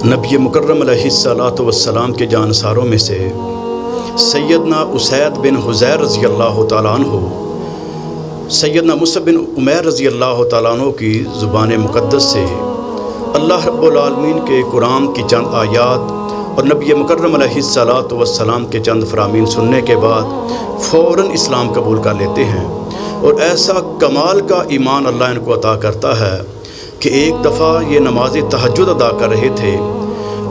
نبی مکرم علیہ الصلوۃ والسلام کے جانصاروں میں سے سیدنا اسید بن حضیر رضی اللہ تعالیٰ عنہ، سیدنا مصعب بن عمیر رضی اللہ تعالیٰ عنہ کی زبان مقدس سے اللہ رب العالمین کے قرآن کی چند آیات اور نبی مکرم علیہ الصلوۃ والسلام کے چند فرامین سننے کے بعد فوراً اسلام قبول کر لیتے ہیں، اور ایسا کمال کا ایمان اللہ ان کو عطا کرتا ہے کہ ایک دفعہ یہ نماز تہجد ادا کر رہے تھے۔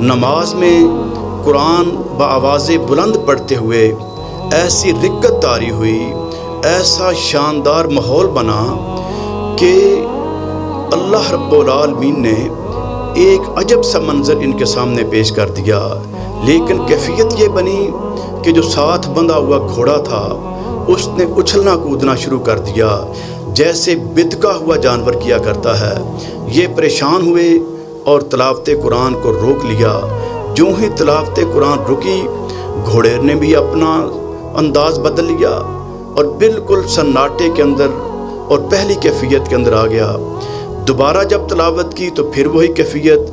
نماز میں قرآن بآواز بلند پڑھتے ہوئے ایسی رکت طاری ہوئی، ایسا شاندار ماحول بنا کہ اللہ رب العالمین نے ایک عجب سا منظر ان کے سامنے پیش کر دیا، لیکن کیفیت یہ بنی کہ جو ساتھ بندھا ہوا گھوڑا تھا اس نے اچھلنا کودنا شروع کر دیا جیسے بدکا ہوا جانور کیا کرتا ہے۔ یہ پریشان ہوئے اور تلاوت قرآن کو روک لیا۔ جو ہی تلاوت قرآن رکی، گھوڑے نے بھی اپنا انداز بدل لیا اور بالکل سناٹے کے اندر اور پہلی کیفیت کے اندر آ گیا۔ دوبارہ جب تلاوت کی تو پھر وہی کیفیت،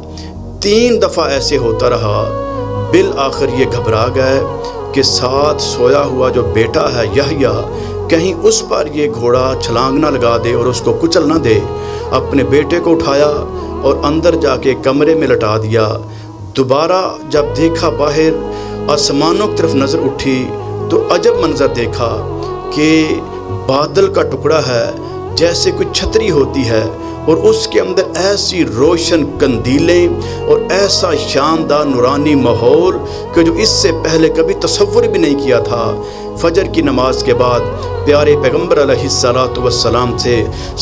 3 دفعہ ایسے ہوتا رہا۔ بالآخر یہ گھبرا گئے کہ ساتھ سویا ہوا جو بیٹا ہے یحییٰ، کہیں اس پر یہ گھوڑا چھلانگ نہ لگا دے اور اس کو کچل نہ دے۔ اپنے بیٹے کو اٹھایا اور اندر جا کے کمرے میں لٹا دیا۔ دوبارہ جب دیکھا باہر آسمانوں کی طرف نظر اٹھی تو عجب منظر دیکھا کہ بادل کا ٹکڑا ہے جیسے کوئی چھتری ہوتی ہے، اور اس کے اندر ایسی روشن قندیلیں اور ایسا شاندار نورانی ماحول کہ جو اس سے پہلے کبھی تصور بھی نہیں کیا تھا۔ فجر کی نماز کے بعد پیارے پیغمبر علیہ الصلوۃ والسلام سے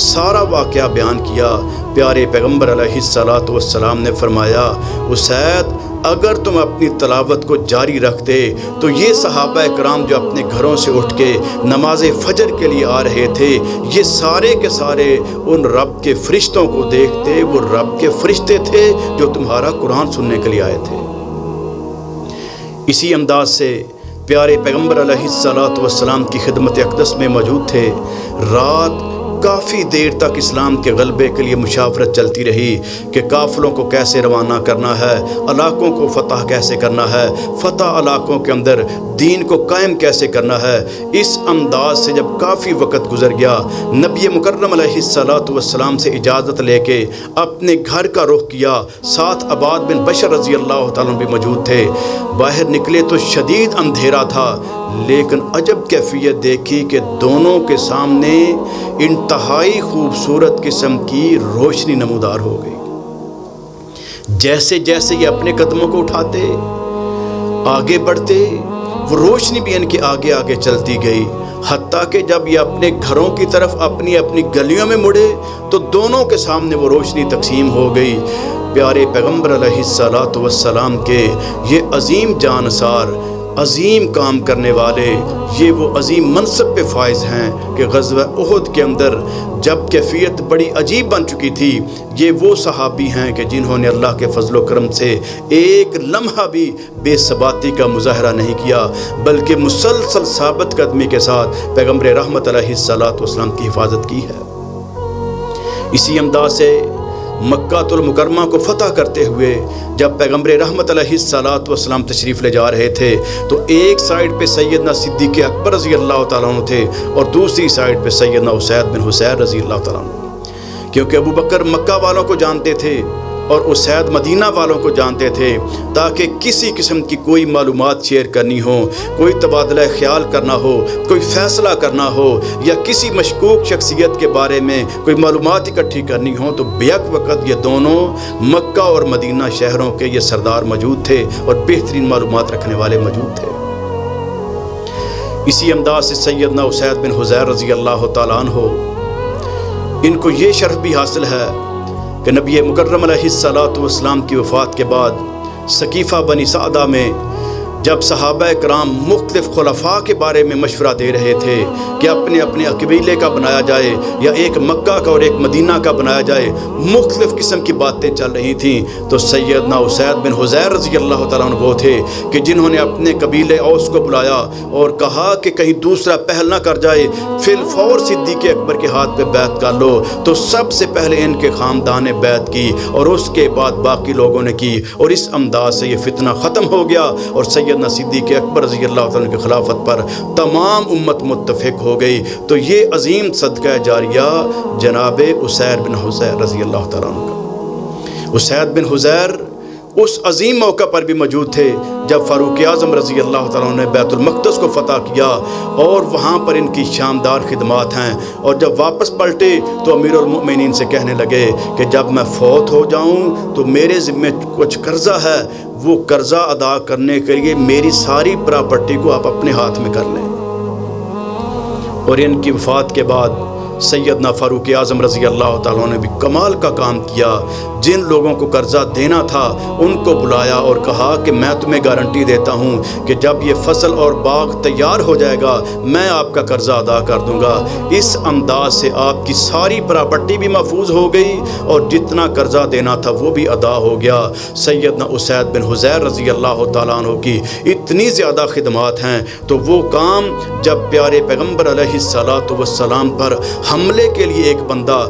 سارا واقعہ بیان کیا۔ پیارے پیغمبر علیہ الصلوۃ والسلام نے فرمایا، اسید اگر تم اپنی تلاوت کو جاری رکھتے تو یہ صحابہ کرام جو اپنے گھروں سے اٹھ کے نماز فجر کے لیے آ رہے تھے، یہ سارے کے سارے ان رب کے فرشتوں کو دیکھتے۔ وہ رب کے فرشتے تھے جو تمہارا قرآن سننے کے لیے آئے تھے۔ اسی انداز سے پیارے پیغمبر علیہ الصلوۃ والسلام کی خدمت اقدس میں موجود تھے۔ رات کافی دیر تک اسلام کے غلبے کے لیے مشاورت چلتی رہی کہ قافلوں کو کیسے روانہ کرنا ہے، علاقوں کو فتح کیسے کرنا ہے، فتح علاقوں کے اندر دین کو قائم کیسے کرنا ہے۔ اس انداز سے جب کافی وقت گزر گیا، نبی مکرم علیہ الصلوۃ والسلام سے اجازت لے کے اپنے گھر کا رخ کیا۔ ساتھ عباد بن بشر رضی اللہ تعالیٰ بھی موجود تھے۔ باہر نکلے تو شدید اندھیرا تھا، لیکن عجب کیفیت دیکھی کہ دونوں کے سامنے انتہائی خوبصورت قسم کی روشنی نمودار ہو گئی۔ جیسے جیسے یہ اپنے قدموں کو اٹھاتے، آگے بڑھتے، وہ روشنی بھی ان کے آگے آگے چلتی گئی، حتیٰ کہ جب یہ اپنے گھروں کی طرف اپنی اپنی گلیوں میں مڑے تو دونوں کے سامنے وہ روشنی تقسیم ہو گئی۔ پیارے پیغمبر علیہ الصلوۃ والسلام کے یہ عظیم جانصار، عظیم کام کرنے والے، یہ وہ عظیم منصب پہ فائز ہیں کہ غزوہ احد کے اندر جب کیفیت بڑی عجیب بن چکی تھی، یہ وہ صحابی ہیں کہ جنہوں نے اللہ کے فضل و کرم سے ایک لمحہ بھی بے ثباتی کا مظاہرہ نہیں کیا، بلکہ مسلسل ثابت قدمی کے ساتھ پیغمبر رحمت علیہ الصلوۃ والسلام کی حفاظت کی ہے۔ اسی انداز سے مکہ المکرمہ کو فتح کرتے ہوئے جب پیغمبر رحمت علیہ الصلوۃ والسلام تشریف لے جا رہے تھے تو ایک سائیڈ پہ سیدنا صدیق اکبر رضی اللہ تعالیٰ عنہ تھے اور دوسری سائیڈ پہ سیدنا اسید بن حضیر رضی اللہ تعالیٰ عنہ، کیونکہ ابو بکر مکہ والوں کو جانتے تھے اور اسید مدینہ والوں کو جانتے تھے، تاکہ کسی قسم کی کوئی معلومات شیئر کرنی ہو، کوئی تبادلہ خیال کرنا ہو، کوئی فیصلہ کرنا ہو، یا کسی مشکوک شخصیت کے بارے میں کوئی معلومات اکٹھی کرنی ہو، تو بیک وقت یہ دونوں مکہ اور مدینہ شہروں کے یہ سردار موجود تھے اور بہترین معلومات رکھنے والے موجود تھے۔ اسی انداز سے سیدنا اسید بن حضیر رضی اللہ تعالیٰ عنہ، ان کو یہ شرف بھی حاصل ہے کہ نبی مکرم علیہ الصلوۃ والسلام کی وفات کے بعد سقیفہ بنی سعدہ میں جب صحابہ کرام مختلف خلفاء کے بارے میں مشورہ دے رہے تھے کہ اپنے اپنے قبیلے کا بنایا جائے یا ایک مکہ کا اور ایک مدینہ کا بنایا جائے، مختلف قسم کی باتیں چل رہی تھیں، تو سیدنا اسید بن حضیر رضی اللہ تعالیٰ عنہ وہ تھے کہ جنہوں نے اپنے قبیلے اوس کو بلایا اور کہا کہ کہیں دوسرا پہل نہ کر جائے، فی الفور صدیق اکبر کے ہاتھ پہ بیعت کر لو۔ تو سب سے پہلے ان کے خاندان نے بیعت کی اور اس کے بعد باقی لوگوں نے کی، اور اس انداز سے یہ فتنہ ختم ہو گیا اور سیدنا صدیق اکبر رضی اللہ تعالیٰ کی خلافت پر تمام امت متفق ہو گئی۔ تو یہ عظیم صدقہ جاریہ جناب اسید بن حضیر رضی اللہ تعالیٰ عنہ کا۔ اسید بن حضیر اس عظیم موقع پر بھی موجود تھے جب فاروق اعظم رضی اللہ تعالیٰ عنہ نے بیت المقدس کو فتح کیا، اور وہاں پر ان کی شاندار خدمات ہیں، اور جب واپس پلٹے تو امیر المؤمنین سے کہنے لگے کہ جب میں فوت ہو جاؤں تو میرے ذمے کچھ قرضہ ہے، وہ قرضہ ادا کرنے کے لیے میری ساری پراپرٹی کو آپ اپنے ہاتھ میں کر لیں۔ اور ان کی وفات کے بعد سیدنا فاروق اعظم رضی اللہ تعالیٰ نے بھی کمال کا کام کیا۔ جن لوگوں کو قرضہ دینا تھا ان کو بلایا اور کہا کہ میں تمہیں گارنٹی دیتا ہوں کہ جب یہ فصل اور باغ تیار ہو جائے گا میں آپ کا قرضہ ادا کر دوں گا۔ اس انداز سے آپ کی ساری پراپرٹی بھی محفوظ ہو گئی اور جتنا قرضہ دینا تھا وہ بھی ادا ہو گیا۔ سیدنا اسید بن حضیر رضی اللہ تعالیٰ عنہ کی اتنی زیادہ خدمات ہیں، تو وہ کام جب پیارے پیغمبر علیہ الصلاۃ والسلام پر حملے کے لیے ایک بندہ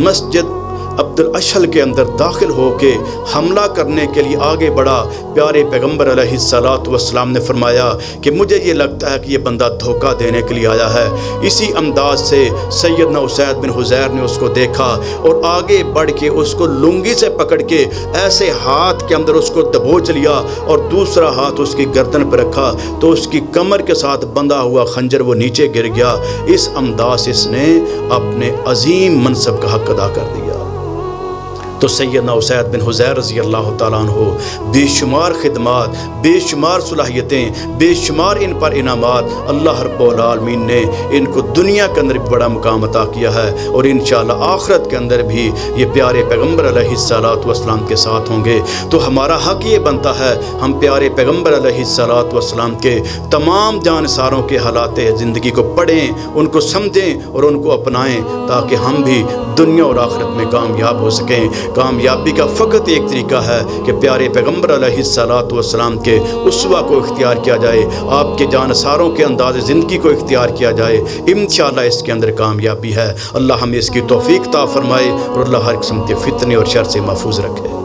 مسجد عبد الاشہل کے اندر داخل ہو کے حملہ کرنے کے لیے آگے بڑھا، پیارے پیغمبر علیہ الصلاۃ والسلام نے فرمایا کہ مجھے یہ لگتا ہے کہ یہ بندہ دھوکہ دینے کے لیے آیا ہے۔ اسی انداز سے سیدنا اسید بن حضیر نے اس کو دیکھا اور آگے بڑھ کے اس کو لنگی سے پکڑ کے ایسے ہاتھ کے اندر اس کو دبوچ لیا اور دوسرا ہاتھ اس کی گردن پر رکھا تو اس کی کمر کے ساتھ بندھا ہوا خنجر وہ نیچے گر گیا۔ اس انداز سے اس نے اپنے عظیم منصب کا حق ادا کر دیا۔ تو سیدنا اسید بن حضیر رضی اللہ تعالیٰ عنہ بے شمار خدمات، بے شمار صلاحیتیں، بے شمار ان پر انعامات، اللہ رب العالمین نے ان کو دنیا کے اندر بڑا مقام عطا کیا ہے، اور انشاءاللہ آخرت کے اندر بھی یہ پیارے پیغمبر علیہ الصلاۃ والسلام کے ساتھ ہوں گے۔ تو ہمارا حق یہ بنتا ہے ہم پیارے پیغمبر علیہ الصلاۃ والسلام کے تمام جانثاروں کے حالات زندگی کو پڑھیں، ان کو سمجھیں اور ان کو اپنائیں، تاکہ ہم بھی دنیا اور آخرت میں کامیاب ہو سکیں۔ کامیابی کا فقط ایک طریقہ ہے کہ پیارے پیغمبر علیہ الصلاۃ والسلام کے اسوہ کو اختیار کیا جائے، آپ کے جانثاروں کے انداز زندگی کو اختیار کیا جائے، انشاءاللہ اس کے اندر کامیابی ہے۔ اللہ ہمیں اس کی توفیق عطا فرمائے اور اللہ ہر قسم کے فتنے اور شر سے محفوظ رکھے۔